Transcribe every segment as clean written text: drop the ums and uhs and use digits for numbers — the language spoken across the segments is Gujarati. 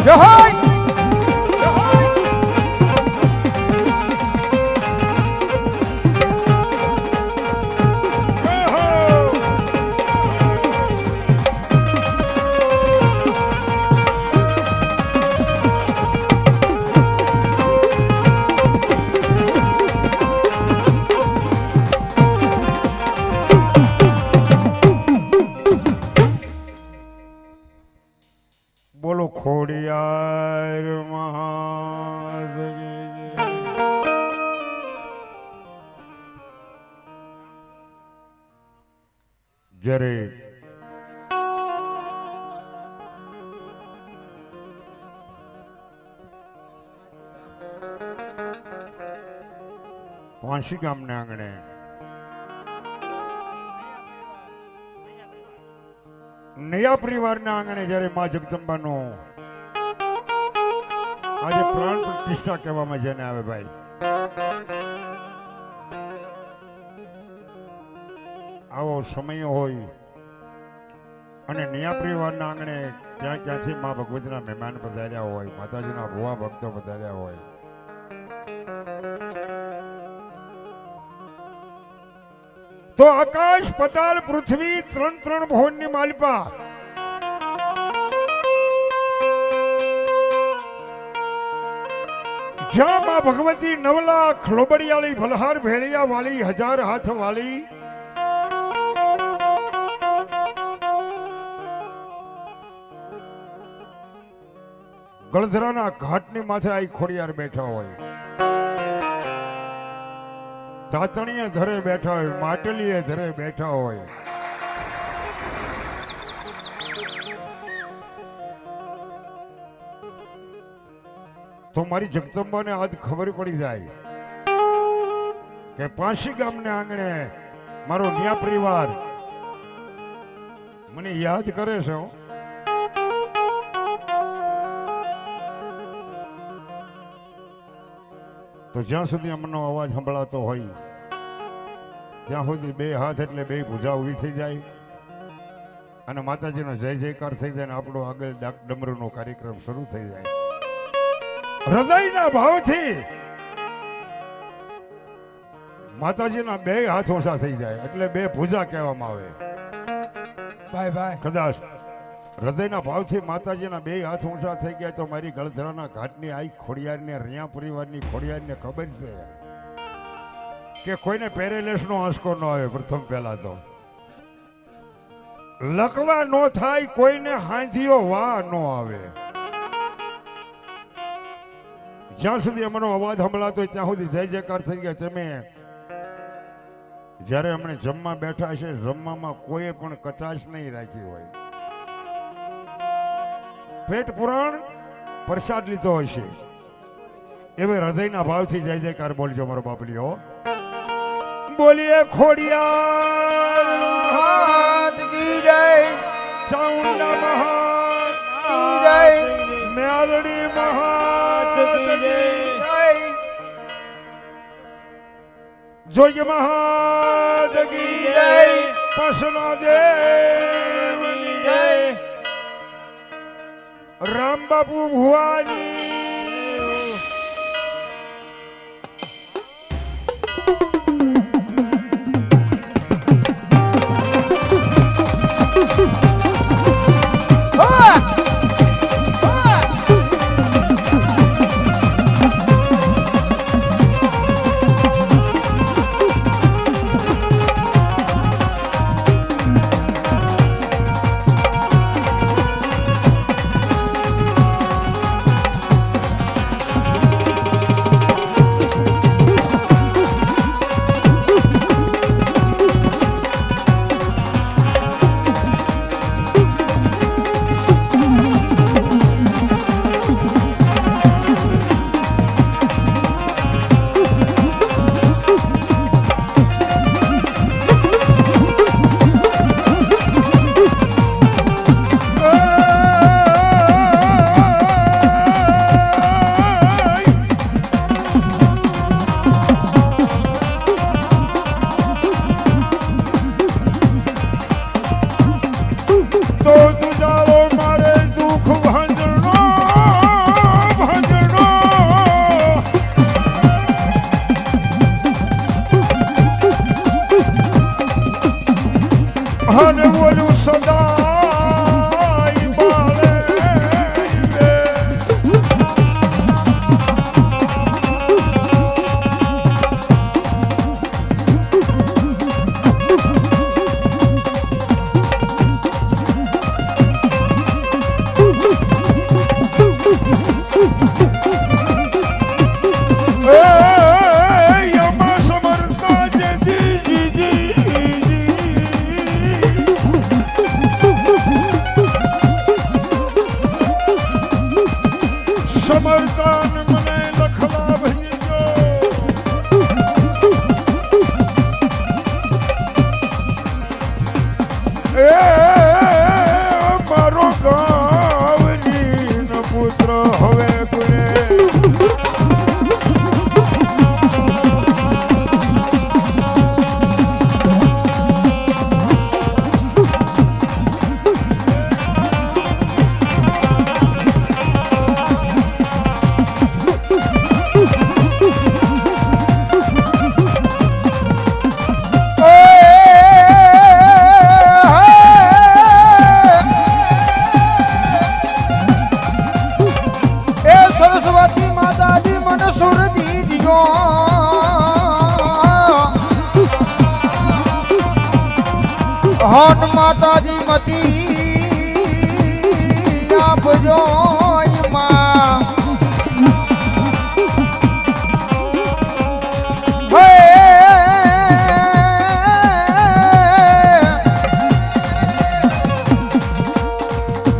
જય બોલો ખોડિયાર મહાદેવી જ્યારે પાંસી ગામને આંગણે નયા પરિવારના આંગણે જ્યારે મા જગદંબાનો આજે પ્રાણ પ્રતિષ્ઠા કહેવામાં જેને આવે ભાઈ, આવો સમય હોય અને નયા પરિવારના આંગણે ક્યાં ક્યાંથી મા ભગવતીના મહેમાન પધાર્યા હોય, માતાજીના ભુવા ભક્તો પધાર્યા હોય, તો આકાશ પતાળ પૃથ્વી ત્રણ ભુવનની માલિપા જ્યાં માં ભગવતી નવલાખ લોબડિયાળી ભલહાર ભેળિયા વાળી હજાર હાથ વાળી ગળધરાના ઘાટની માથે આઈ ખોડિયાર બેઠા હોય, તાતણીએ ધરે બેઠા હોય, માટલીએ ધરે બેઠા હોય, તો મારી જગદંબાને આજ ખબર પડી જાય કે પાંસી ગામને આંગણે મારો ન્યા પરિવાર મને યાદ કરે છે. તો જ્યાં સુધી અમનો અવાજ સંભળાતો હોય ત્યાં સુધી બે હાથ એટલે બે ભુજા ઉભી થઈ જાય અને માતાજીનો જય જયકાર થઈ જાય ને આપણો આગળ ડાક ડમરૂનો કાર્યક્રમ શરૂ થઈ જાય. હૃદયના ભાવથી માતાજીના બે હાથ ઓછા થઈ જાય એટલે બે ભુજા કહેવામાં આવે. ભાઈ ભાઈ કદાચ હૃદયના ભાવથી માતાજીના બે હાથ ઊંચા થઈ ગયા તો મારી ગળધરાના ઘાટની આઈ ખોડિયારને રિયા પરિવારની ખોડિયારને ખબર છે કે કોઈને પેરેલેસનો આંસકો ન આવે. પ્રથમ પહેલા તો લકવા ન થાય, કોઈને હાંધીઓ વા ન આવે. જ્યાં સુધી અમનો અવાજ સંભળાતો ત્યાં સુધી જય જયકાર થઈ ગયા. તમે જ્યારે અમને જમવા બેઠા છે, જમવામાં કોઈ પણ કચાશ નહીં રાખી હોય, પેટ પુરાણ પ્રસાદ લીધો હોય છે એવે હૃદયના ભાવથી જય જયકાર બોલજો મારો બાપલીઓ. બોલીએ ખોડિયાર મહાત કી જય, ચાઉંડા મહાત કી જય, મેલડી મહાત કી જય, જોગ મહાત કી જય, પસના દેવની જય, રામ બાપુ ભુવાની. સમર્થન મને લખલા ભજજો એ મારો ગાવની ન પુત્ર હવે ગુરે હન માતાજી મતી આપજો માં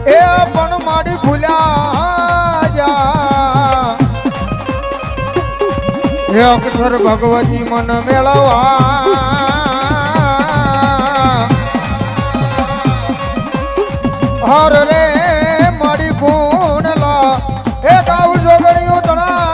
એ પણ મારી ભૂલ્યા જા એ અક્ષર ભગવતી મન મેળવા હર રે મારી પૂનલા એ ગાવ જોગણીઓ તણા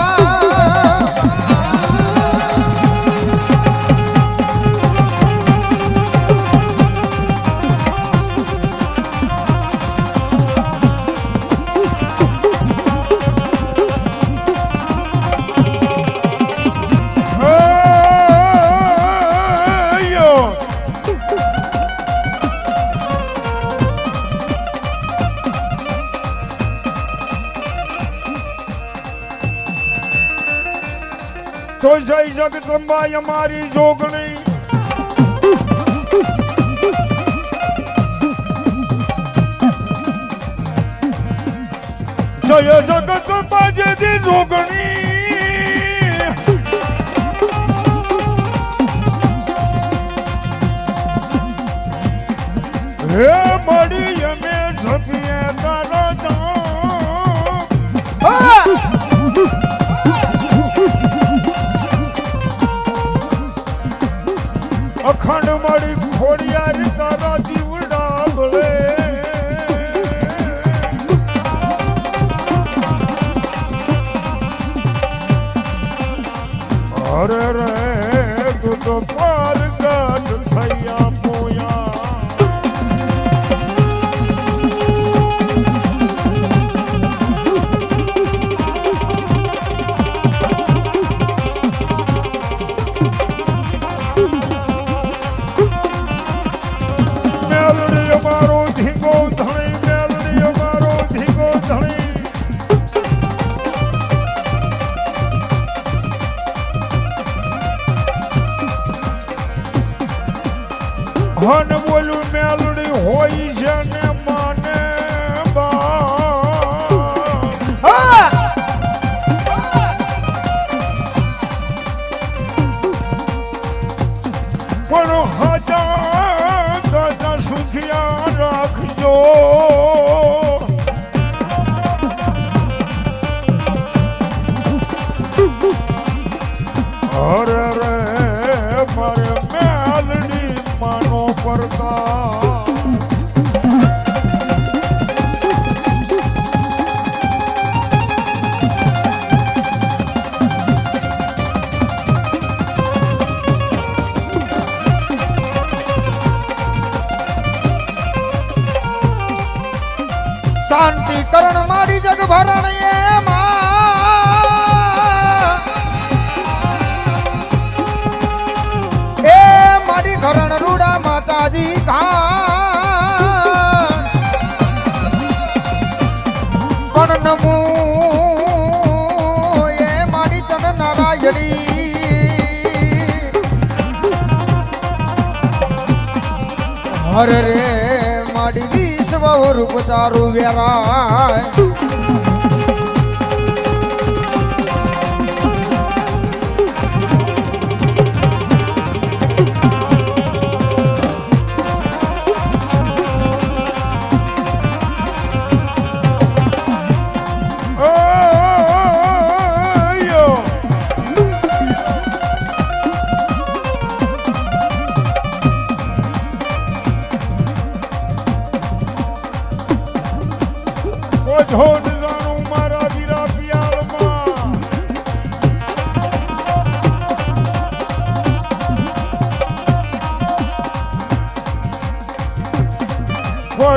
તો જય જગદંબા અમારી જોગણી જય જગદંબા જેથી જોગણી હે મળી અમે જપીએ તારા અખંડ મારી ખોડિયાર તારા દીવડા ભલે અરે રે તું તો પાર ગાઢ થયા પોયા હન બોલું મેલડી હોય છે ને માને પણ હજા દાદા સુખિયા રાખજો અરે રે મારે મેલડી માનો પડતા શાંતિ કરણ મારી જગ ભરણ એ મારી ઘરણ રૂડા માતાજી પણ નમો એ મારી ચન નારાયણી હર રે મારી વિશ્વ રૂપ તારું વેરાય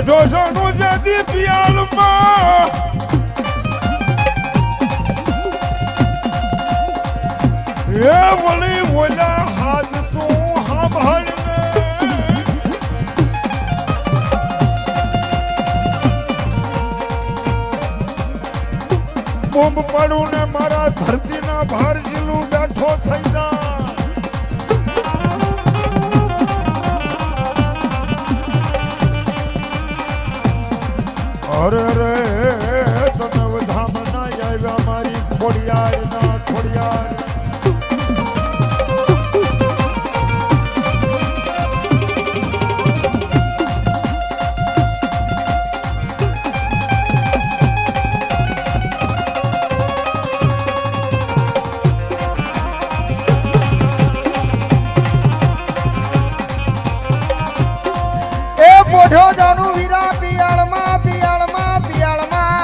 પોઢો જાણું જતી પિયાલમાં એ વળી બોલા હાથ તું સાંભળ બોમ્બ પડું ને મારા ધરતીના ભાર જીલું બેઠો થઈ જા અરે રે તને વધામ ના આવ્યા મારી ખોડિયાર ના ખોડિયાર પોઢો જાનું વીરા પિયાળમાં પિયાળમાં પિયાળમાં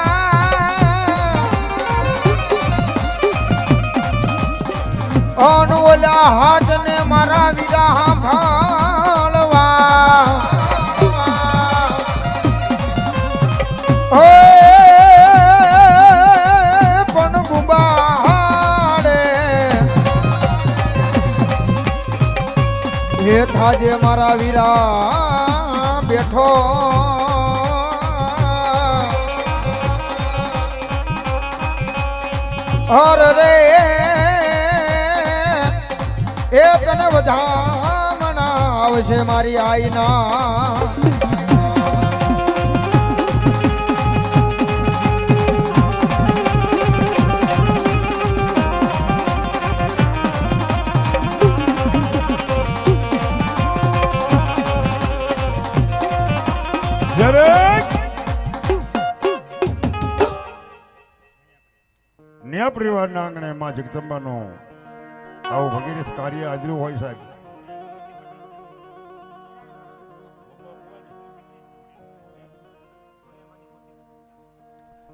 અનોલા હાથને મારા વીરા ભાળવા પણ ગુંબાડે હે થાજે મારા વીરા બેઠો હર રે એ તને વધામણા આવશે મારી આઈના ન્યા પરિવારના આંગણે માં જગદંબાનું આવું ભગીરથ કાર્ય આદર્યું હોય સાહેબ.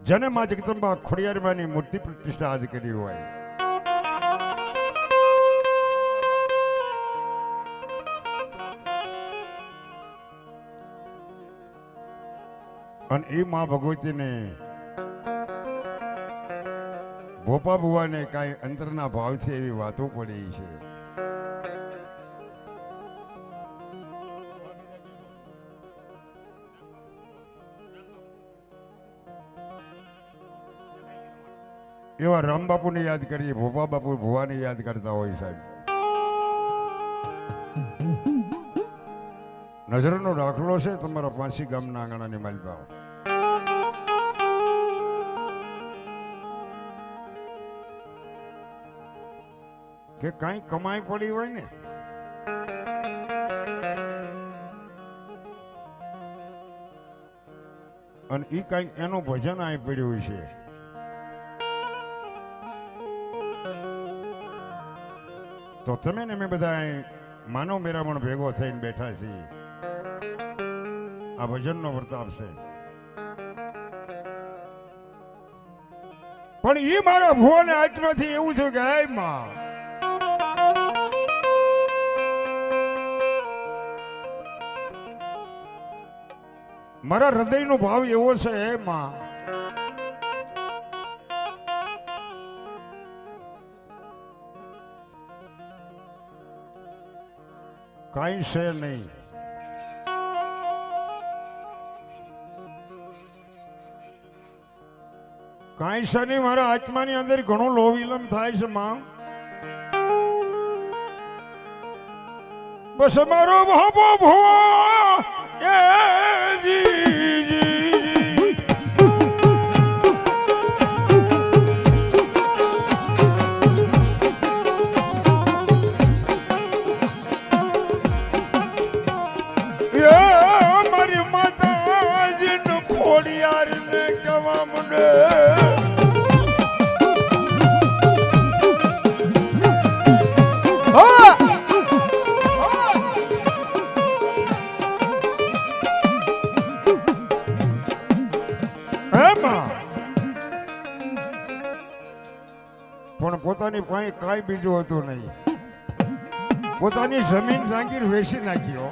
જેને માં જગદંબા ખોડિયારમાંની મૂર્તિ પ્રતિષ્ઠા આદિ કરી હોય અને એ માં ભગવતીને ભોપા બુવાને કાંઈ અંતરના ભાવથી એવી વાતો પડી છે. એવા રામ બાપુને યાદ કરીએ, ભોપા બાપુ ભુવાને યાદ કરતા હોય સાહેબ. નજરનો દાખલો છે તમારા પાંચી ગામના આંગણાની માલપા. કે કાંઈ કમાઈ પડી હોય ને અને ઈ કાંઈક એનું ભજન આ પડ્યું છે. તો તમે ને મેં બધા માનવ મેરામણ ભેગો થઈને બેઠા છીએ. આ ભજનનો વર્તાપ છે. પણ ઈ મારા ભુવાને આત્માથી એવું થયું કે હે માં, મારા હૃદયનો ભાવ એવો છે હે માં, કાંઈ છે નહીં. કાંઈ છે નહીં. મારા આત્માની અંદર ઘણો લો વિલંબ થાય છે માં. બસ મારો ભાભો ભુવા એ જી મારી માતાજી નો ખોડિયાર ને કહેવા મને પણ પોતાની પાસે કાંઈ બીજું હતું નહીં. પોતાની જમીન જાગીર વેચી નાખ્યો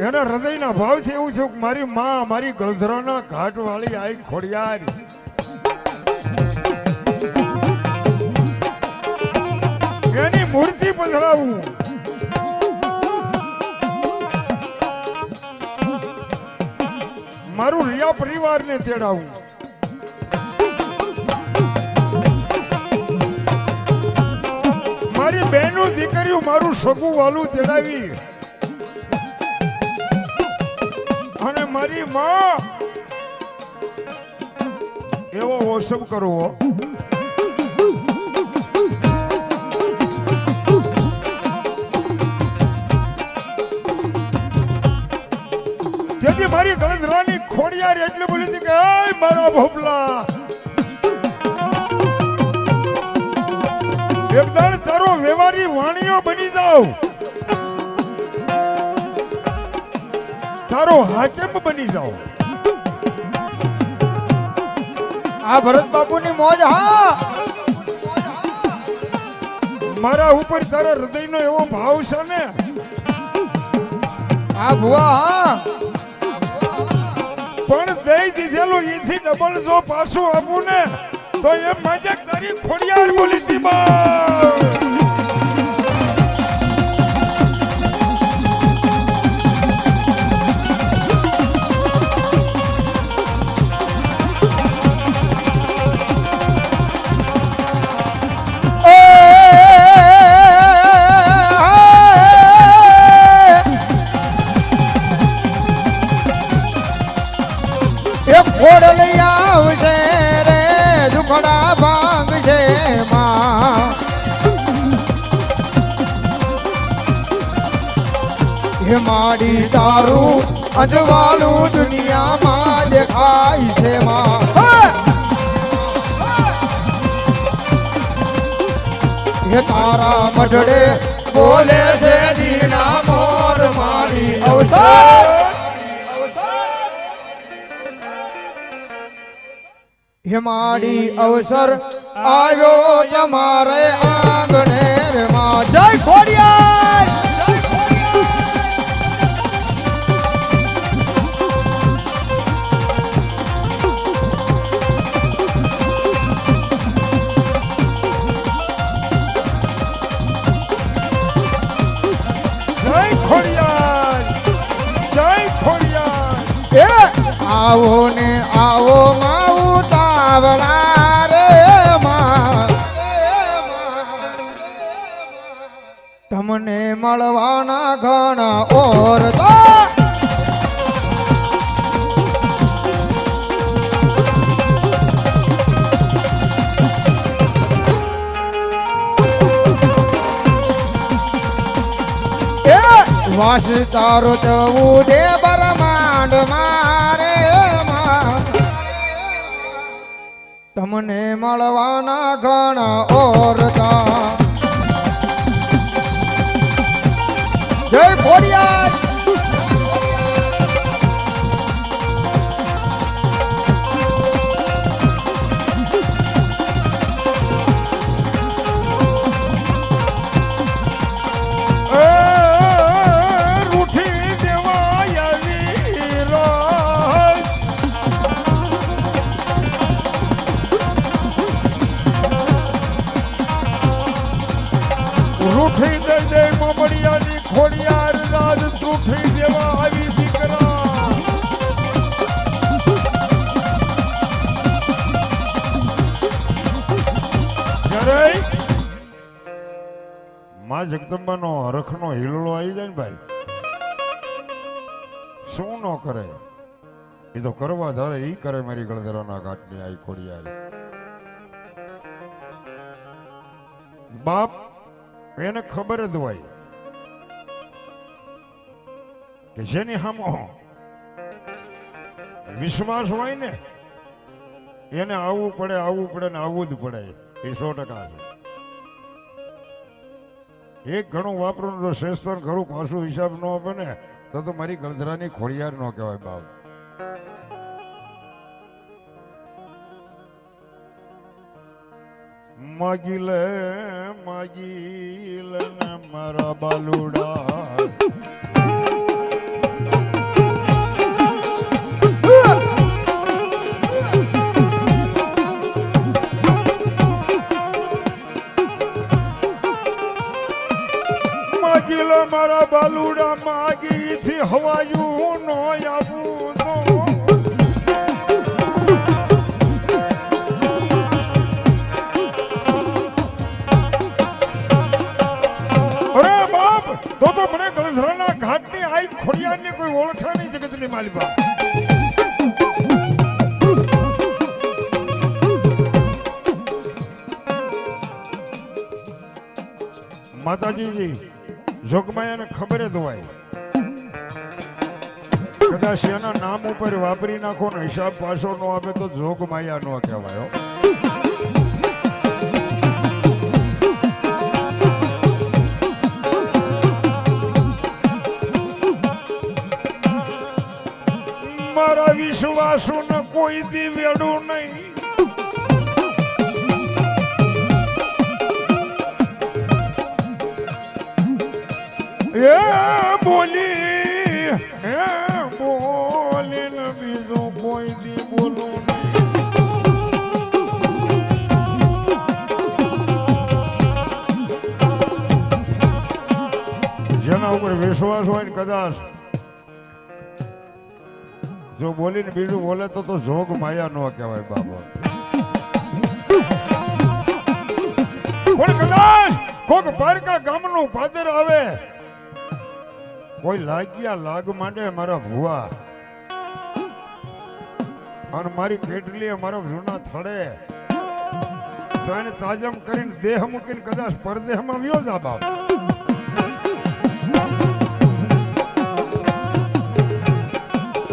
એના હૃદયના ભાવથી એવું છું કે મારી માં મારી ગળધરાના ઘાટ વાળી આઈ ખોડિયાર એની મૂર્તિ પધરાવું મારું રિયા પરિવારને તેડાવું મારી બહેનો દીકરીઓ મારું સગું વાલું તેડાવી અને મારી માં એવો ઓસબ કરવો તેથી મારી ગળધરાની ખોડિયાર એટલે બોલી હતી કે એ મારા ભોપલા એકદાણ તારો વ્યવહારી વાણીઓ બની જાવ તારો હાકેમ બની જાવ આ ભરત બાપુની મોજ હા મારા ઉપર તારા હૃદયનો એવો ભાવ છે ને આ ભુવા હા પણ દઈ દીધેલું એથી ડબલ જો પાછું આપું ને તો એમ માજે તારી ખોડિયાર બોલી હતી બા ફોડ લઈ આવશે રે દુખડા ભાંગશે માં હે માડી તારું અજવાળું દુનિયામાં દેખાય છે માં હે તારા મઢડે બોલે છે દીના મોર માડી અવસર હિમાડી અવસર આવ્યો તમારે આંગણે રે માં જય ખોડિયાર જય ખોડિયાર જય ખોડિયાર એ આવો ને આવો માવું તાવલા રે માં તમને મળવાના ઘણા ઓરતા વાસ તારો જવું દે બ્રહ્માંડ મારે તમને મળવાના ઘણા ઓરતા જય ખોડિયાર રૂઠી દઈ દે મોમડિયાની ખોડિયાર રાજ રૂઠી દેવા આવી દીકરા જ્યારે માં જગદંબાનો હરખનો હિલલો આવી જાય ને ભાઈ શું ન કરે એ તો કરવા ધારે ઈ કરે મારી ગળધરાના ઘાટની આઈ ખોડિયાર બાપ એને ખબર જ હોય કે જેની સામો વિશ્વાસ હોય ને એને આવવું પડે ને આવવું જ પડે એ 100% છે એક ઘણું વાપરું તો શ્રેષ્ઠ ખરું પાછું હિસાબ ન આપે ને તો મારી ગળધરાની ખોડિયાર ન કહેવાય બાપ માગીલે ને મારા બાલુડા હવાયું નો આવું તો અરે બાપ તો મને ગળધરાના ઘાટની આઈ ખોડિયારની કોઈ ઓળખા નહીં જગતની માલિકા. માતાજીજી જોગમાયાને ખબર જ હોય કદાચ એના નામ ઉપર વાપરી નાખો ને હિસાબ પાછો ન આવે તો જોગમાયા નો કહેવાય. મારા વિશ્વાસુ ને કોઈ દી વેડું નહીં. એ બોલી ને બીજું કોઈ દી બોલું નહીં. જેના ઉપર વિશ્વાસ હોય ને કદાચ જો બોલીને બીજું બોલે તો જોગ માયા નો કહેવાય બાબા. પણ કદાચ કોક પારકા ગામનું પાદર આવે કોઈ લાગ્યા લાગ માંડે મારા ભુવા અને મારી પેટલી મારા જૂના થડે તો એને તાજમ કરીને દેહ મૂકીને કદાચ પરદેહમાં વ્યો જા બાપ.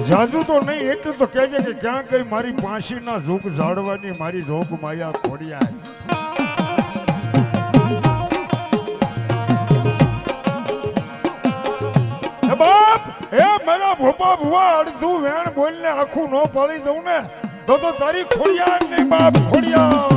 જાજુ તો નહીં એટલું તો કહેજે કે ક્યાં કઈ મારી પાંસીના ઝૂક ઝાડવાની મારી જોગ માયા ખોડિયા. બાપ એ મારા ભોપા ભુવા અડધું વેણ બોલને આખું નો પાડી દઉં ને તો તારી ખોડિયાર નહીં બાપ ખોડિયાર.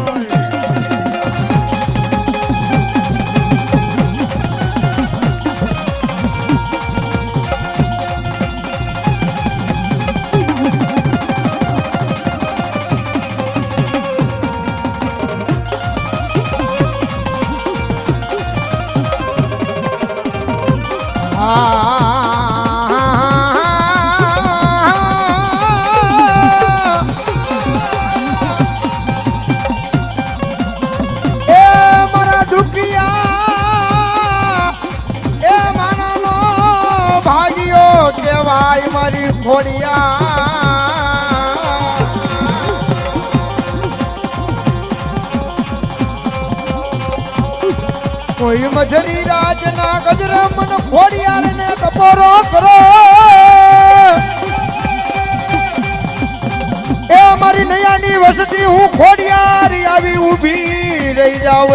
મારી ખોડિયા કોઈ મજરી રાજના ગજરા મન ખોડિયાર ને કપોરો કરો. એ મારી નયાની વસતી હું ખોડિયાર આવી ઊભી રહી જાવ.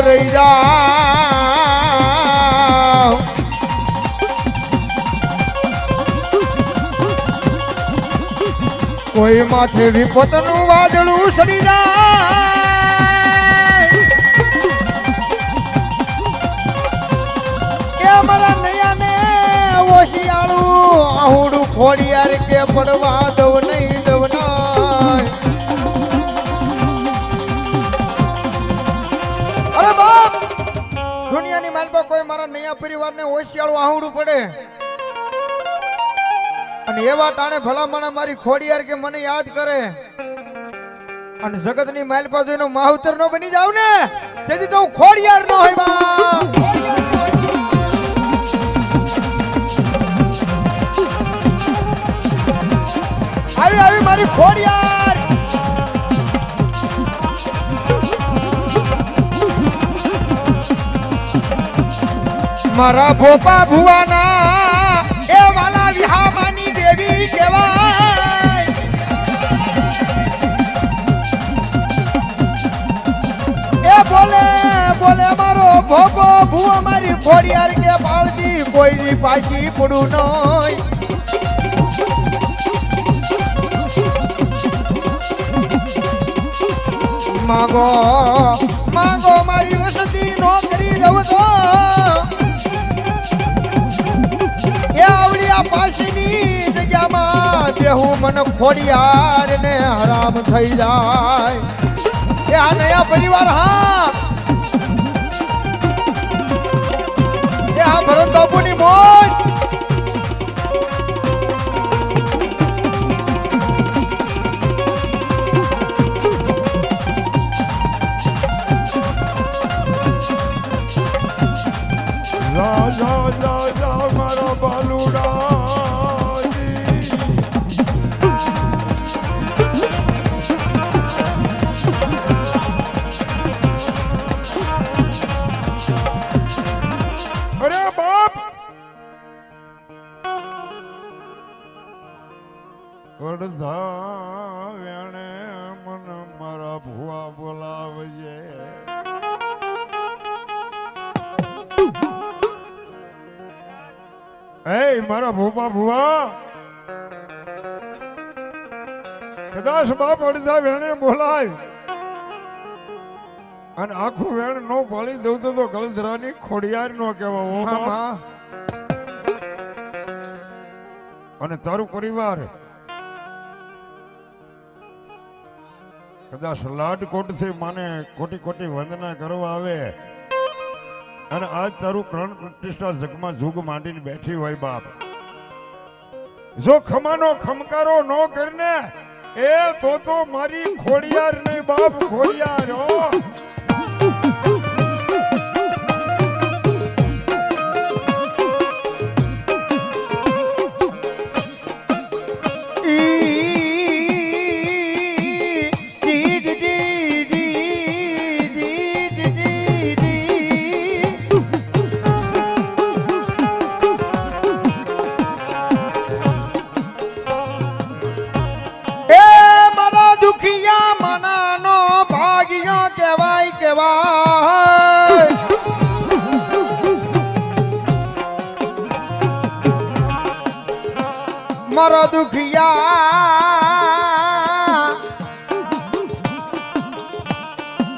કોઈ માથે વિપતનું વાદળું સડી જાય એ મારા નયાને ઓશિયાળું આહુડું ખોડિયાર કે પડવા દવ નહીં દવનાય. અરે બાપ દુનિયાની માલપા કોઈ મારા નયા પરિવારને ઓશિયાળું આહુડું પડે અને એવા ટાણે ભલામણ મારી ખોડિયાર કે મને યાદ કરે અને જગતની માલપા જોઈને માવતર નો બની જાવ ને તેથી તો હું ખોડિયાર નો હોય બા. આવી મારી ખોડિયાર મારા ભોપા ભુવાના એ વાલા વિહામાની દેવી કહેવાય. એ બોલે મારો ભોપો ભુવા મારી ખોડિયાર કે પાળતી કોઈ પાછી પડું નહીં. માંગો મારી વસતી નો કરી દઉં તો એ આવડિયા પાસેની જગ્યામાં દેહું મન ખોડિયાર ને હરામ થઈ જાય. એ આ નયા પરિવાર હા એ આ ભરત બાપુની મોજ અડધા વેણે મન મારા ભુવા બોલાવજે. એ મારા ભુવા કદાચ બાપ અડધા વેણે બોલાય અને આખું વેણ નો પાળી દઉં તો ગળધરાની ખોડિયાર નો કહેવા. અને તારું પરિવાર કદાચ લાડકોટથી માને કોટી કોટી વંદના કરવા આવે અને આજ તારું પ્રાણ પ્રતિષ્ઠા જગમાં જુગ માંડીને બેઠી હોય બાપ, જો ખમાનો ખમકારો ન કરીને એ તો મારી ખોડિયાર નહીં બાપ, ખોડિયાર હો. મારો દુખિયા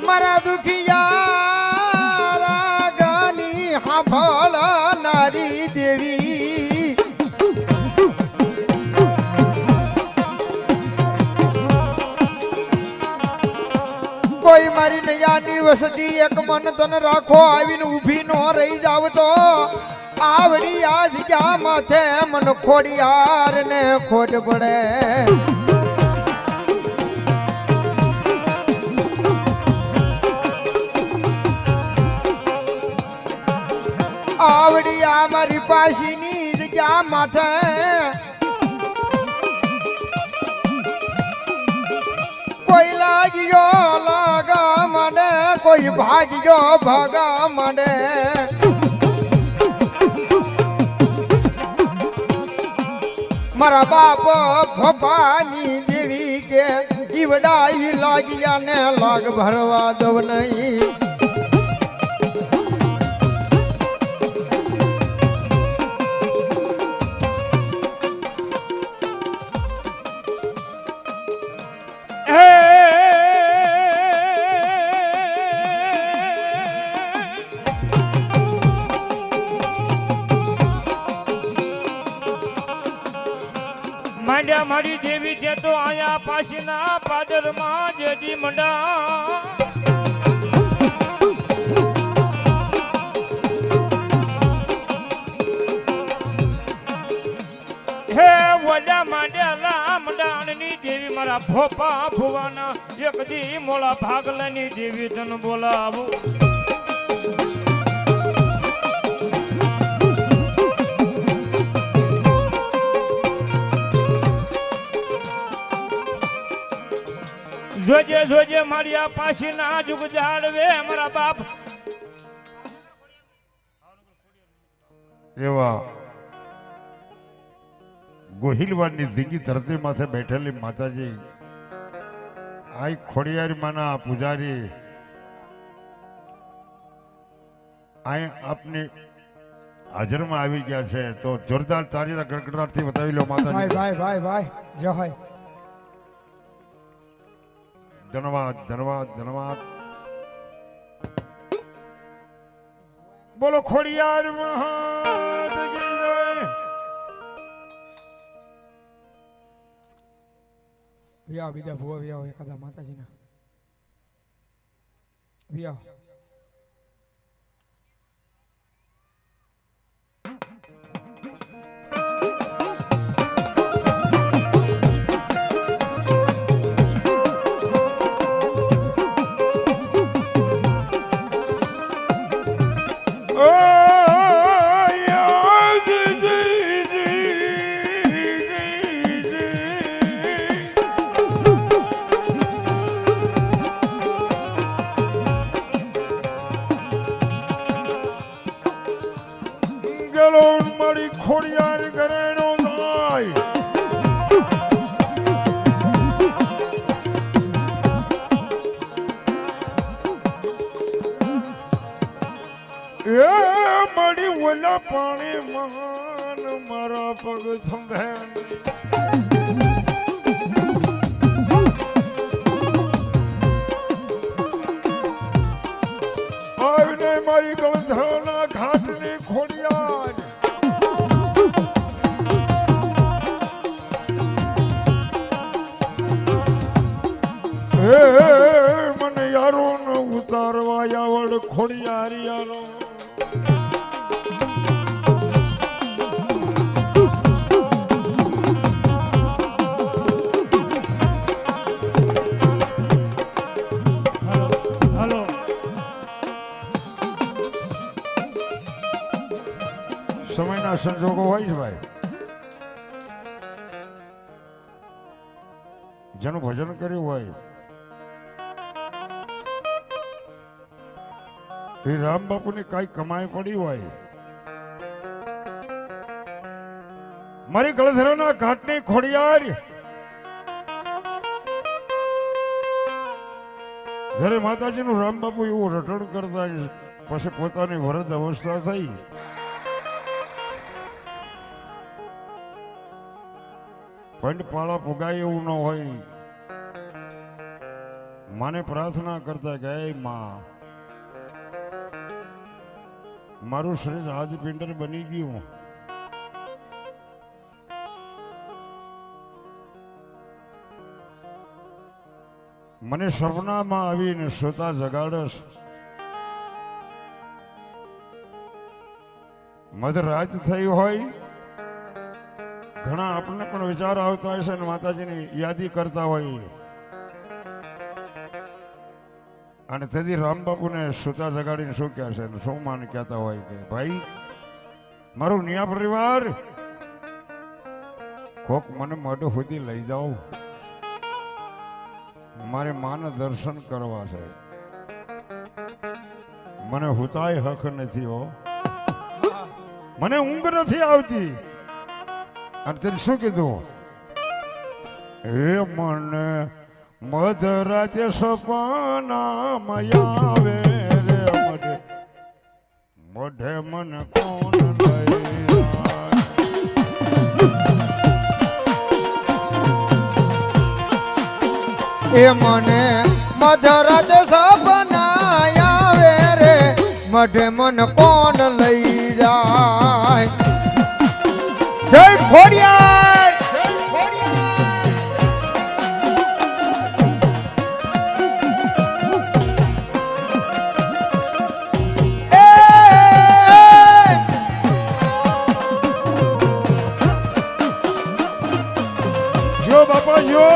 મારા દુખિયા રાગની સાંભળનારી દેવી, કોઈ મારી નૈયાની વસતી એક મન તન રાખો આવીને ઊભી નો રહી જાવ તો આવડી આ જગ્યા માથે મન ખોડિયાર ને ખોટ પડે. આવડી આ મારી પાસીની જગ્યા માથે કોઈ લાગ્યો લાગા મને, કોઈ ભાગ્યો ભાગા મને. મારા બાપ ભવાની દેવી કે ઈવડાઈ લાગ્યા ને લાગ ભરવા દવ નહીં. માંડ્યા મારી દેવી છે તો આયા પાછીના પાદરમાં જેડી મંડા. હે વડા માંડ્યા મંડાણની દેવી મારા ભોપા ભુવાના એક દી મોળા ભાગલાની દેવી તન બોલાવું. જોજે જોજે મારી આ પાછી ના જુગ જાળવે મારા બાપ. એવા ગોહિલવાડની ધીંગી ધરતી માથે બેઠેલી માતાજી આ ખોડિયારી માના પૂજારી આ આપની હાજરમાં આવી ગયા છે, તો જોરદાર તાળીના ગડગડાટથી બતાવી લો માતાજી. ભાઈ ભાઈ ભાઈ જય હોય. ધન્યવાદ ધન્યવાદ ધન્યવાદ. બોલો ખોડિયાર મહારાજ કી જય. વિયા બીજા ભુવા વિયા હોય એકાદા માતાજીના વિયા. પાણી મહાન મારા પગ થંભે આવીને મારી ગળધરાના ઘાટની ખોડિયાર હે મને યારો ન ઉતારવા આવડ ખોડિયાર યારો હાલો સમયના સંજોગો હોય છે ભાઈ જેનું ભજન કર્યું હોય એ રામ બાપુની કઈ કમાઈ પડી હોય મારી ગળધરાના ઘાટની ખોડિયાર જ્યારે માતાજીનું રામ બાપુ એવું રટણ કરતા પછી પોતાની વરદ અવસ્થા થઈ પંડ પાળા પુગાય એવું ન હોય માને પ્રાર્થના કરતા કે હે માં મારું શરીર આજ પિંડર બની ગયું મને સપનામાં આવીને શ્રોતા જગાડસ મધરાત થઈ હોય ઘણા આપણને પણ વિચાર આવતા હશે ને માતાજીની યાદી કરતા હોય અને તેથી રામબાપુને સુતા જગાડીને શું કહે છે શું માન કહેતા હોય કે ભાઈ મારું નિયા પરિવાર કોક મને મોઢું સુધી લઈ જાઓ મારે માના દર્શન કરવા છે મને હુતાય હક નથી હો મને ઊંઘ નથી આવતી અને તેને શું કીધું હે મને મધરાતે સપના મયાવે રે મઢે મઢે મને કોણ લઈ એ મને મધરાત સપના આવે રે મઢે મન કોણ લઈ જાય જય ખોડિયાર જો બાપા જો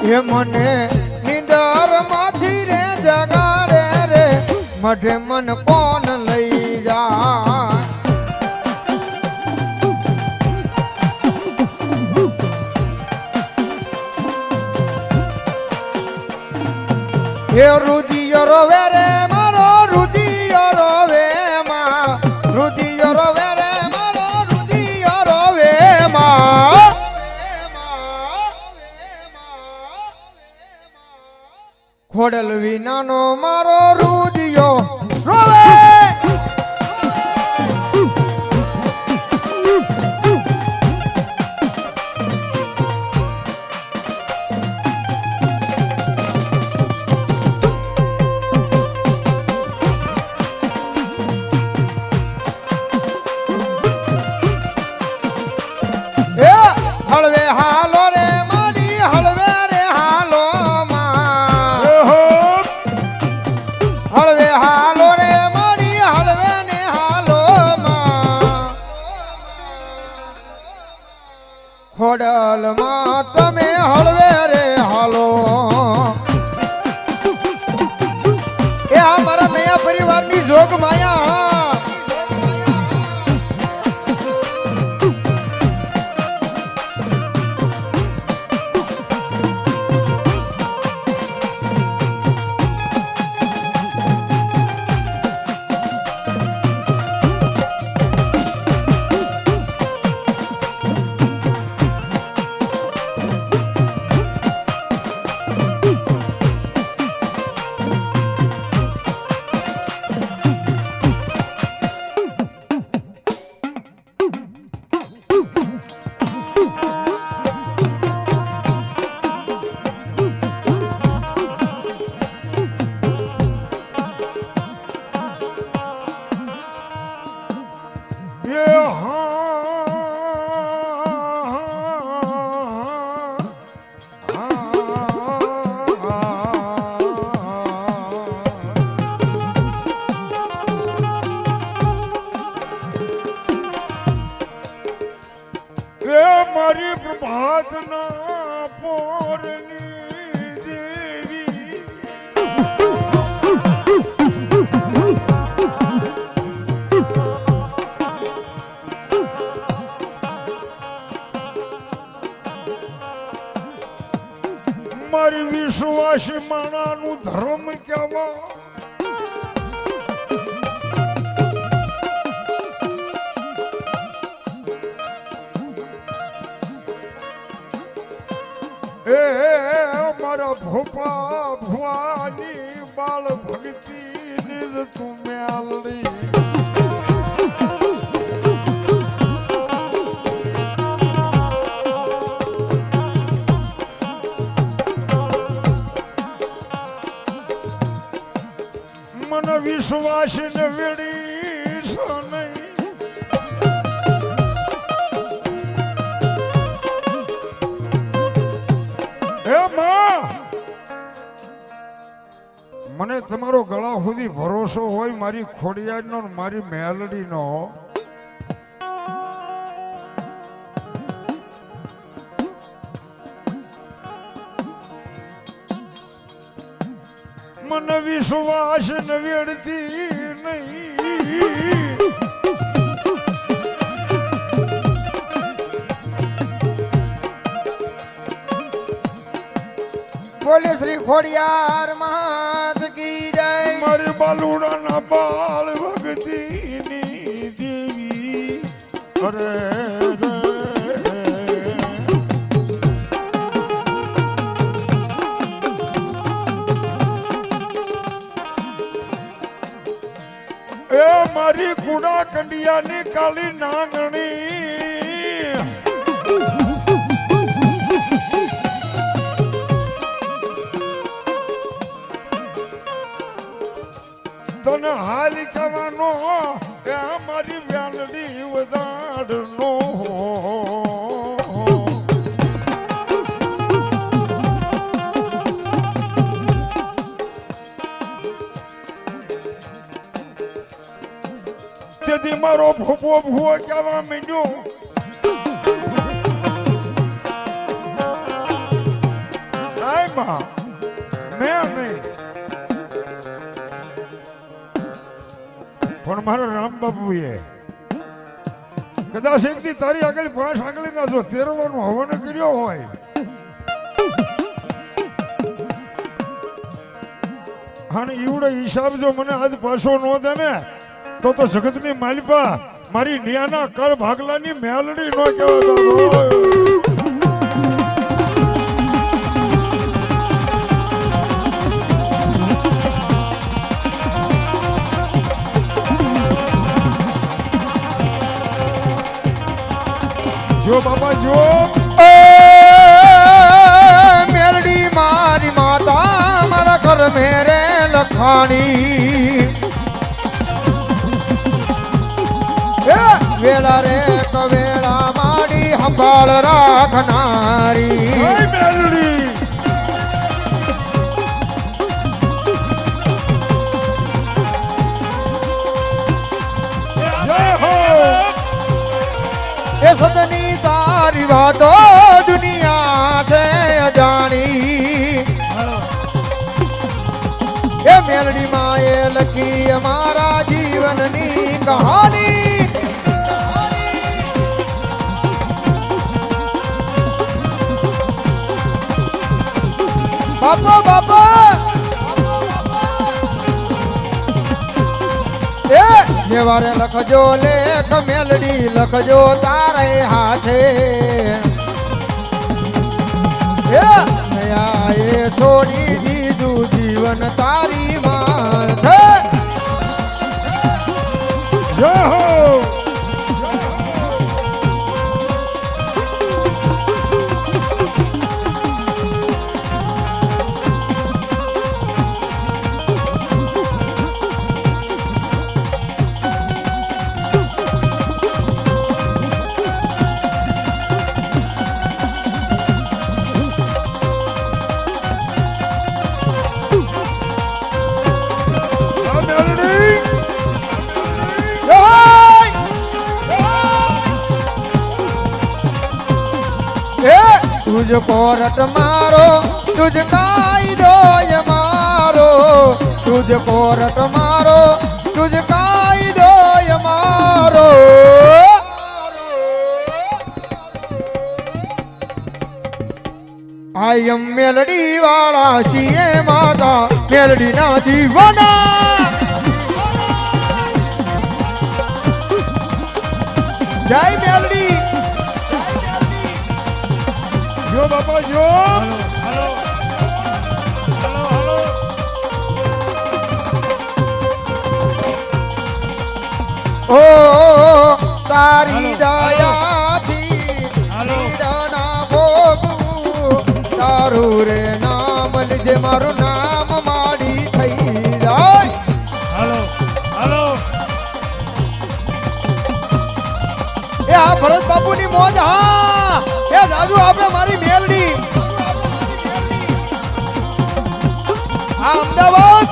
એ મને નિદર માંથી રે જગાડે રે મઢે મન કોણ લઈ જાય એ રુદિયો રોવે રે મારો રુદિયો રોવે માં રુદિયો રોવે રે મારો રુદિયો રોવે માં ખોડલ વિનાનો મારો રુદિયો રોવે એ હળવે હાલો રે મારી હળવે રે હાલો માં હળવે હાલો રે મારી હળવે ને હાલો માં ખોડલ માં તમે હળવે રે હાલો એ આ મારા નયા પરિવારની જોગ માયા માણાનું ધર્મ કહેવા. એ મારા ભોપા ભુવાની બાળ ભક્તિ નિજ તું મેલડી. મન વિશ્વાસ ને વેડી નહીં. મને તમારો ગળા સુધી ભરોસો હોય મારી ખોડિયારનો ને મારી મેલડીનો. મને વિશ્વાસ ન વેડતી નહીં. બોલે શ્રી ખોડિયાર મહાત કી જય. મારી બાલુડાના બાળ ભક્તિની દેવી. અરે રે. એ મારી કુડા કંડિયાની કાળી નાંગણી. તને હાલ કહેવાનો એ મારી વ્યાલડી વધાડનો. તેથી મારો ભૂપો ભૂવો કહેવા માંડ્યો. આય માં મેં નહીં પણ મારા રામ બાપુએ કદાચ એકથી તારી આગળ 5 આંગળીના જો તેરવાનું હવન કર્યો હોય અને ઈવડો હિસાબ જો મને આજ પાછો ન દે ને તો જગતની માલિપા મારી નિયાના કર ભાગલાની મેલડી નો કહેવાય. જો બાબા જો મેલડી મારી માતા મારા ઘર મેરે લખાણી. વેલા રે કવેળા માડી સંભાળ રાખનારી. મેલડી એ સદની તારી વાતો દુનિયા છે અજાણી. એ મેલડી માએ લખી અમારા જીવનની કહાની. બાપા બાપા એ જેવારે લખજો લેખ મેલડી લખજો તારે હાથે. એ નયા એ છોડી દીધું જીવન તારી માથે. જય હો. तुझको रट मारो तुझ कायदो ये मारो. तुझको रट मारो तुझ कायदो ये मारो. आई આઈ એમ મેલડી વાળા છીએ માતા મેલડી ના દીવાના જય મેલડી જો બાપા જો હલો હલો ઓ તારી દયાથી હાલો. દીદાના ભોગવું તારું રે નામ લીધે મારું નામ માડી થઈ જાય હલો હલો એ આ ભરત બાપુની મોજ હા એ દાદુ આપણે મારી મેલડી આ અમદાવાદ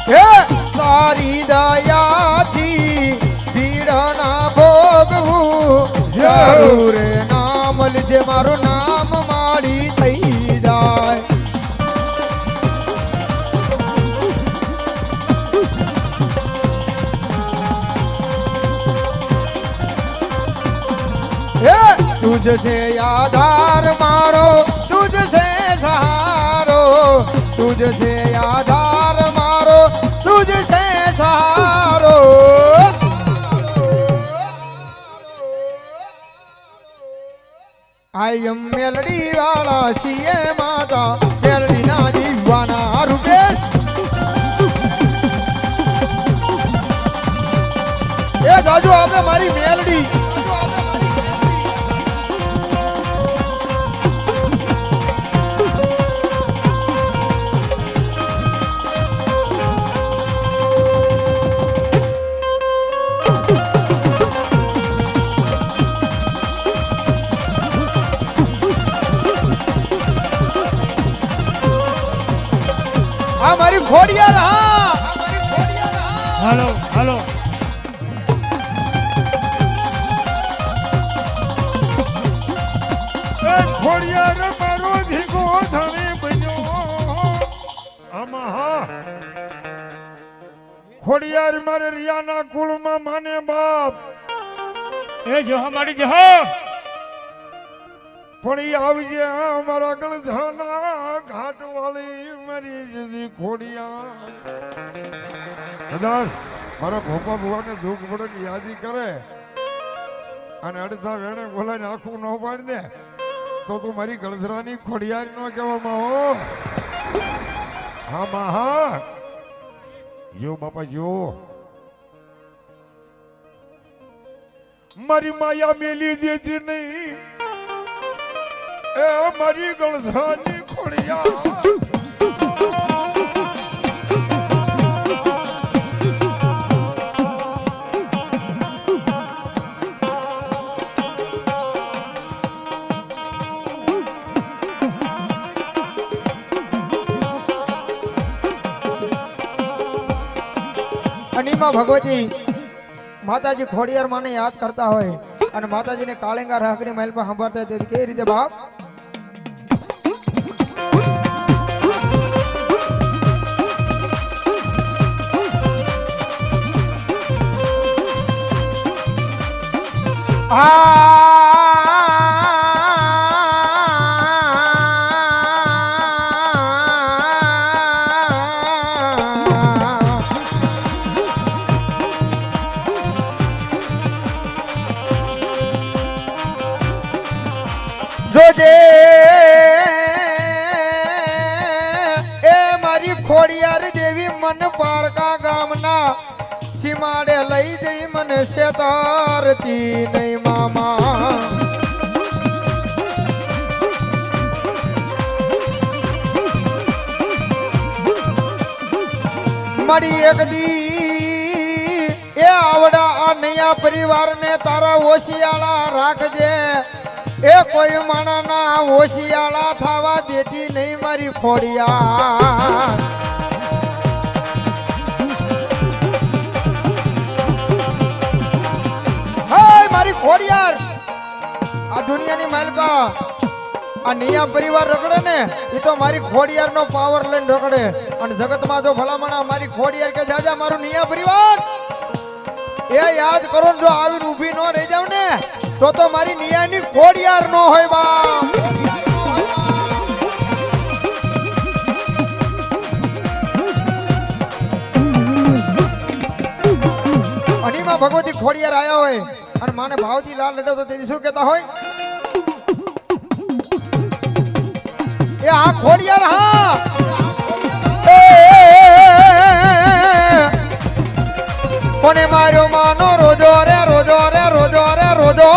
હે તારી દયાથી પીડાના ભોગવું તારું રે નામ લીધે મારું નામ માડી થઈ જાય હે तुझसे आधार मारो तुझसे सहारो तुझसे आधार मारो तुझसे सहारो आई एम मेलडी वाला सीए माता मेलडी ना दीवाना रुपेश ए दाजू आपने मारी मेलडी हमारी खोड़िया रहा હલો હલો એ ખોડિયાર મારો ધીકો ધણી બન્યો આમાં હા ખોડિયાર મારે રિયાના કુળમાં માને બાપ એ જો અમારી જો પણ ઈ આવજે અમારા ગળધાના ઘાટ વાળી મારી જદી ખોડિયાર કદાચ મારા ભોપા ભુવાને દુઃખ પડે ને યાદી કરે અને અડધા વેણે બોલાઈને આખું ન પાડી ને તો તું મારી ગળધરાની ખોડિયાર નો કહેવામાં હો હા માં હા જો બાપા જો મારી માયા મેલી દેતી નહીં એ મારી ગળધરાની ખોડિયાર અનિમા ભગવતી માતાજી ખોડિયાર માને યાદ કરતા હોય અને માતાજીને કાળેંગા રાખની મહેલ પર સંભાળતા હોય તો કેવી રીતે બાપ જોજે એ મારી ખોડિયાર જેવી મન પારકા ગામના સીમાડે લઈ જઈ મને શેતારતી નહીં મામા મળી એક દી એ આવડા અનૈયા પરિવારને તારા ઓશિયાળા રાખજે એ કોઈ માણાના ઓશિયાળા થવા દેતી નહીં મારી ખોડિયાર હે મારી ખોડિયાર આ દુનિયાની માલકા આ નિયા પરિવાર રખડે ને એ તો મારી ખોડિયાર નો પાવર લઈને રખડે અને જગતમાં જો ભલામણા મારી ખોડિયાર કે જાજા મારું નિયા પરિવાર એ યાદ કરો ને જો આવીને ઊભી નો રહી જાવ ને તો મારી નિયાની ખોડિયાર નો હોય બા અણીમાં ભગવતી ખોડિયાર આયા હોય અને માને ભાવથી લાલ લડો તો તેની શું કહેતા હોય એ આ ખોડિયાર હા કોને માર્યો માનો રોજો રે રોજો રે રોજો રે રોજો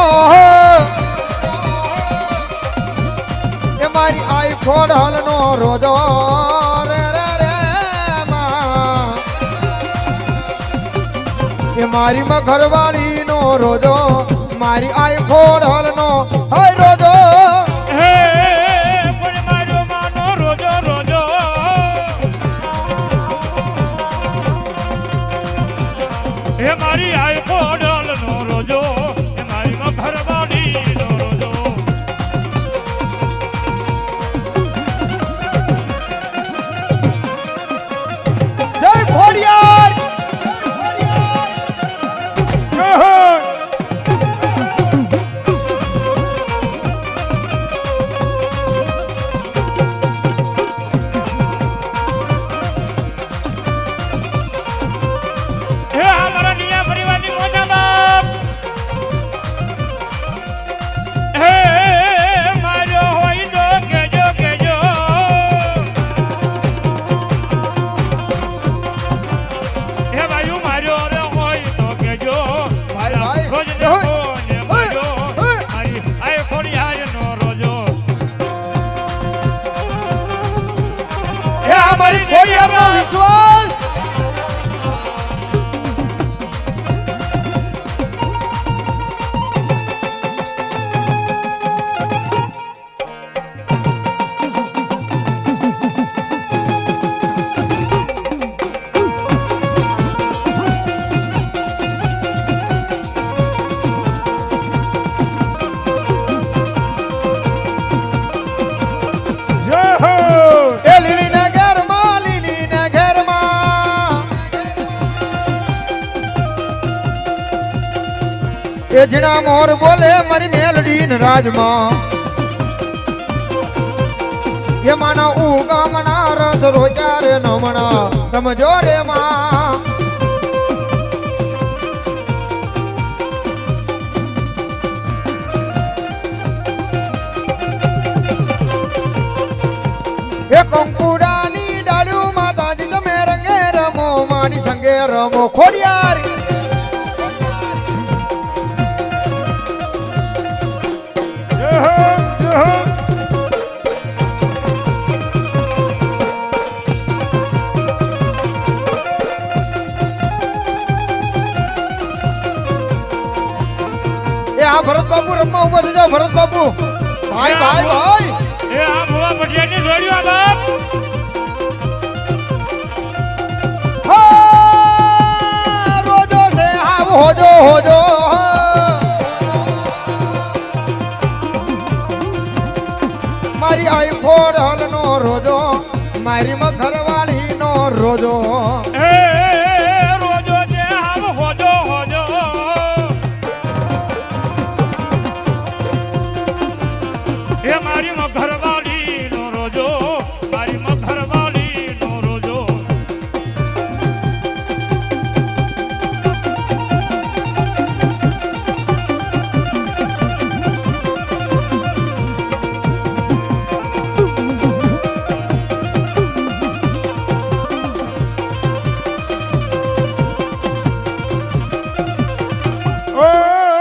એ મારી આઈ ખોડલ નો રોજો રે રે રે માં એ મારી મઘરવાળી નો રોજો મારી આઈ ખોડલ નો હય રોજો હે પણ મારો માનો રોજો રોજો હે મારી આઈ કોડલ નો રોજો હે મારી મઘરવાળી નો રોજો જય ખોડિયાર હે અમારા નિયા પરિવારની મોજા બાપ હે માર્યો હોય તો કેજો કેજો હે ભાઈ માર્યો રે હોય તો કેજો ભાઈ, ભાઈ. રોજ ને કોને માર્યો મારી આય ખોડિયાર નો રોજો એ અમારી ખોડિયાર નો વિશ્વાસ જય હો એ લીલીના ઘેરમાં એ જીણા મોર બોલે મારી મેલડી ન રાજમાં એ માના ઉગામણા રસ રોજા રે નમણા સમજો રે માં એ કંકુડાની ડાળ્યું માતાજી તમે રંગે રમો મારી સંગે રમો ખોડિયાર જય હો જય હો એ આ ભરત બાપુ રમવા ઉભા થઈ જાઓ ભરત બાપુ ભાઈ ભાઈ ભાઈ એ આ ભુવા પટિયાની જોડ્યો બાપ હા, રોજો છે આવ હોજો હોજો મારી આઈ ખોડલ નો રોજો મારી મઘરવાળી નો રોજો એ રોજો જે આવ હોજો હોજો એ મારી મઘરવાળી નો રોજો મારી મઘરવાળી નો રોજો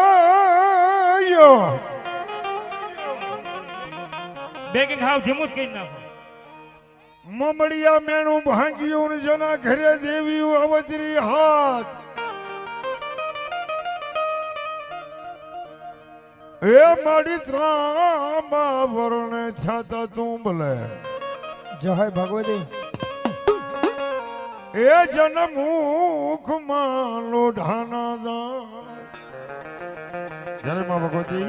ઓયો બેકિંગ હાવ ધીમું જ કરી નાખો મમડિયા મેણું ભાંગ્યું ને જેના ઘરે દેવી અવતરી હાથ એ મારી ત્રાંબા વરણે છાતા તું ભલે જય ભગવતી એ જનમુખ માં લોઢાના દા જય માં ભગવતી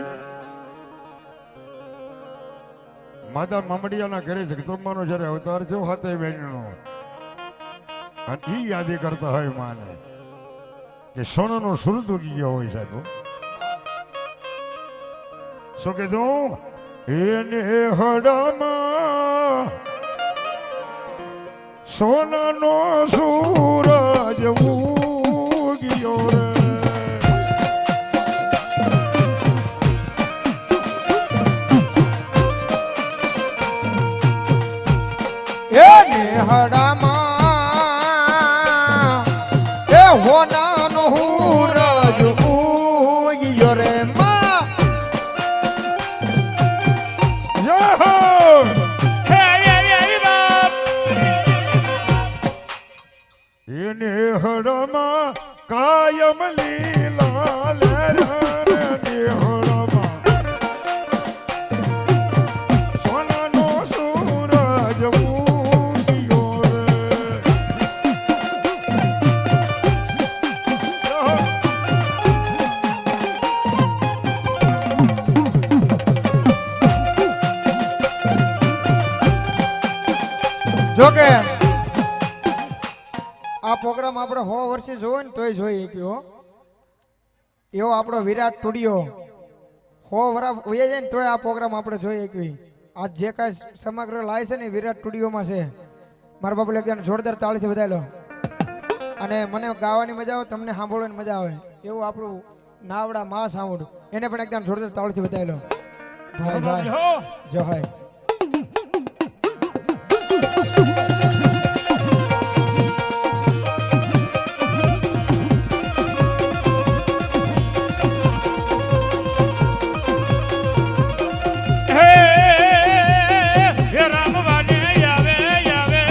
માતા મામડિયાના ઘરે જગદંબાનો જ્યારે અવતાર થયો હાથે બહેનનો અને ઈ યાદી કરતા હોય માને કે સોનાનો સુરત ઉગી ગયો હોય સાહેબ. શું કીધું? એને હડામાં સોનાનો સૂરજ ઉગ્યો રે. એ નેહડામાં એ હોનાનો સૂરજ ઉગ્યો રે માં. જય હો! હે બાપ એને હડામાં કાયમ લીલા લહેરે નેહડામાં સોનાનો સૂરજ ઉગ્યો રે. જોકે આ પ્રોગ્રામ આપણે 100 વર્ષે જોવો ને તોય જોઈ શક્યો. એવો આપણો વિરાટ સ્ટુડિયો 100 વર્ષ વહી જાય ને તોય આ પ્રોગ્રામ આપણે જોઈ શકવી. આ જે કાંઈ સમગ્ર લાય છે ને વિરાટ સ્ટુડિયોમાં છે. મારા બાપુ એકદમ જોરદાર તાળીથી વધાઈ લો. અને મને ગાવાની મજા આવે, તમને સાંભળવાની મજા આવે એવું આપણું નાવડા માં સાઉન્ડ એને પણ એકદમ જોરદાર તાળીથી વધાઈ લો. ભાઈ ભાઈ હો જો ભાઈ હે રામ વાને આવે આવે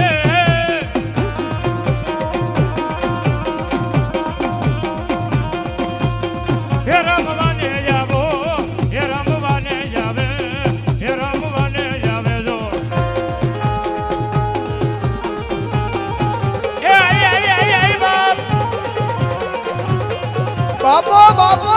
હે રામ વાને આવો હે રામ વાને આવે હે રામ વાને આવે જો એ આઈ બાપ બાપો બાપો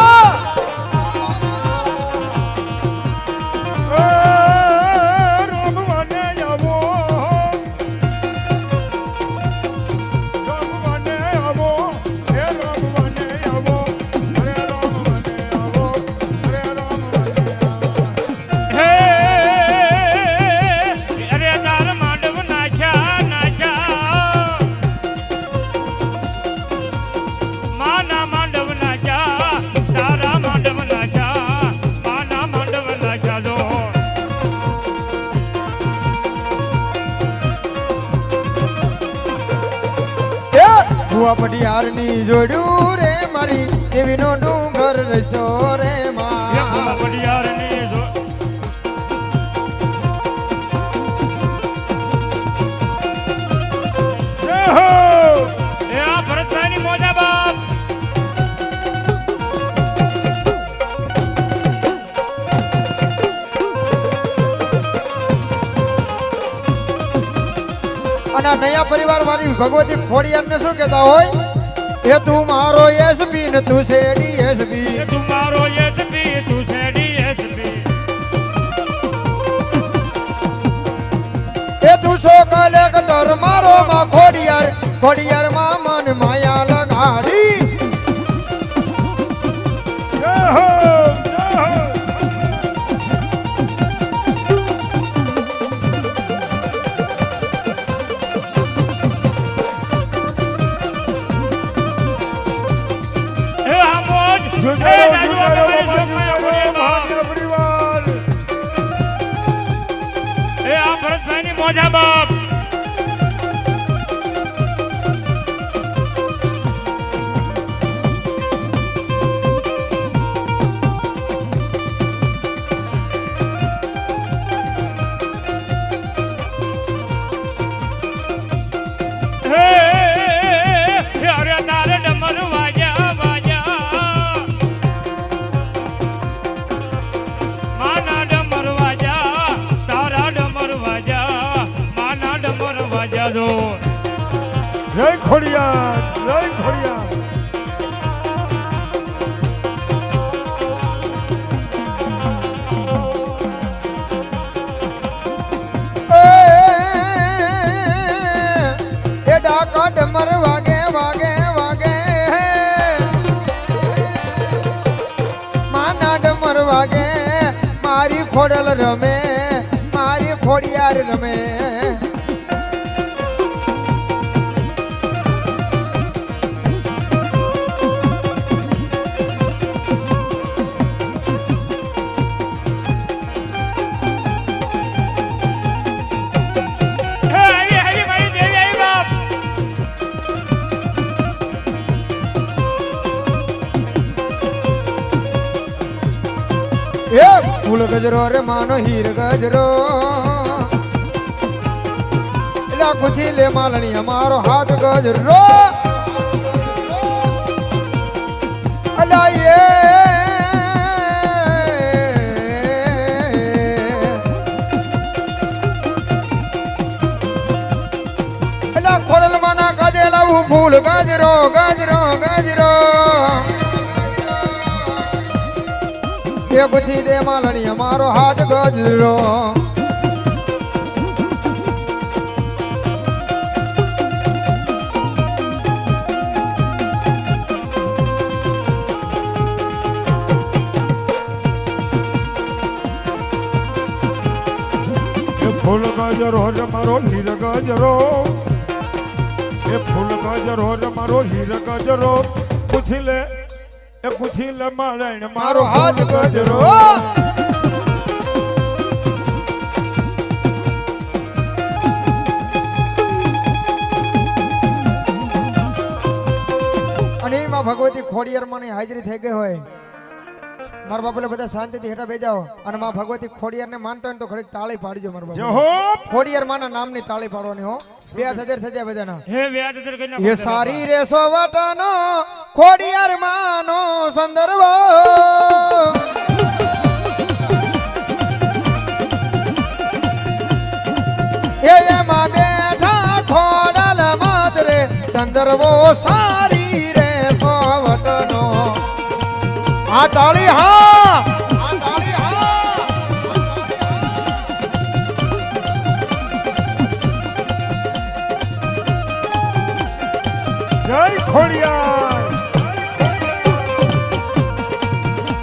પટિયારની જોડ્યું રે મારી દેવીનો ડુંગર રસો રે માં. પટિયારની જો એ આ ભરતભાઈની મોજા બાપ અને આ નયા પરિવાર મારી ભગવતી ખોડિયારને શું કહેતા હોય? એ તું મારો એસબી ને તું છે ડીએસબી. એ તું મારો એસપી તું છે ડીએસપી એ તું છો કલેક્ટર મારો માં ખોડિયાર ખોડિયાર માં મન માયા લગાડી. એ આ મોજ એ જાજુ અમારી સોમૈયા બાપ એ આ ભરતભાઈની મોજા બાપ અરે તારે ડમર વાગ્યા વાગ્યા માના ડમર વાગ્યા તારા ડમર વાગ્યા માના ડમર વાગ્યા જો જય ખોડિયાર જય ખોડિયાર. ડમર વાગે વાગે વાગે માના ડમર વાગે મારી ખોડલ રમે મારી ખોડિયાર રમે હે આવી મારી દેવી આવી બાપ. એ ફૂલ ગજરો રે માનો હીર ગજરો એલા કુથી લે માલણી અમારો હાથ ગજરો અલા એલા ખોડલ માના કાજેલા ફૂલ ગજરો ગજરો ગજરો એ ગુથી દે માલણી અમારો હાથ ગજરો એ ફૂલ ગજરો રે મારો હીર ગજરો એ ફૂલ ગજરો રે મારો હીર ગજરો પૂછી લે એ પૂછી લે મારણ મારો હાથ ગજરો અને એમાં ભગવતી ખોડિયાર માની હાજરી થઈ ગઈ હોય મારા બાપુલે બધા શાંતિથી હેઠા બેજાઓ અને માં ભગવતી ખોડિયાર ને માનતો હોય ને તો ઘડી તાળી પાડજો મારા જો બાપુ હો ખોડિયાર માના નામની તાળી પાડવાની હો બે હજાર થઈ જાય બધાના હે વ્યાજ દર કરીને એ સારી રે સોવટનો ખોડિયાર માનો સંદર્ભ એ એમાં બેઠા ખોડલ માતરે સંદર્ભો સારી રે સોવટનો આ તાળી હા આ તાળી હા જય ખોડિયાર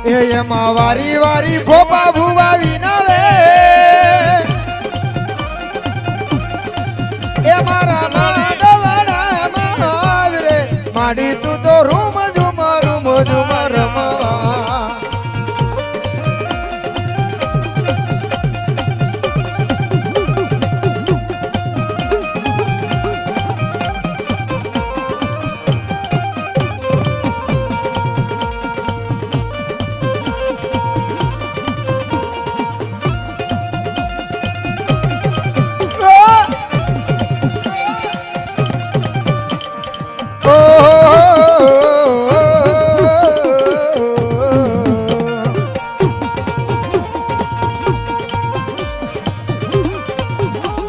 એ એમાં વારી વારી ભોપા ભુવા વિનાવે એ મારા માંડવડા મહાવરે માડી તું તો રૂમ ઝુમ રમવા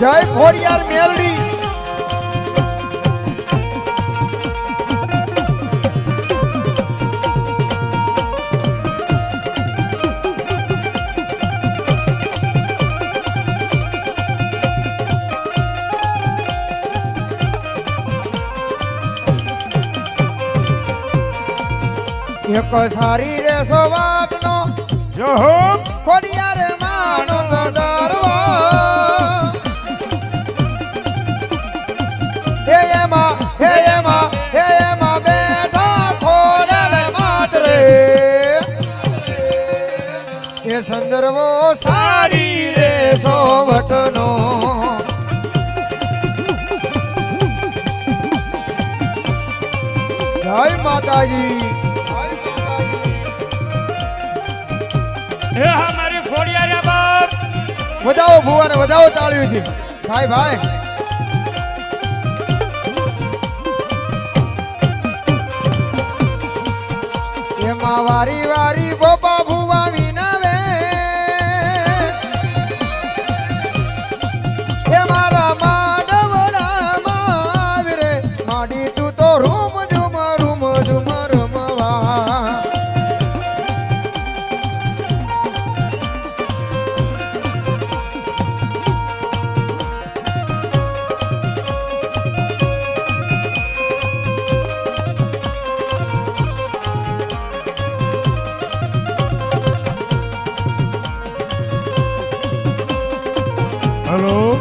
જય ખોડિયાર મેલડી એક સારી રે સોવાટનો જો હો ખોડિયાર માનો તો દરવા હે એમાં બેઠા ખોડલ માતરે એ સંદર્ભો સારી રે સોવટનો જય માતાજી હે હા મારી ખોડિયાર બાપ. વધાવો ભુવાને વધાવો તાળીઓથી ભાઈ ભાઈ એમાં વારી વારી ગોપા ભુવા વિનાવે એ મારા માંડવડામાં રે માડી તું તો રૂમ ઝુમ રમવા હલો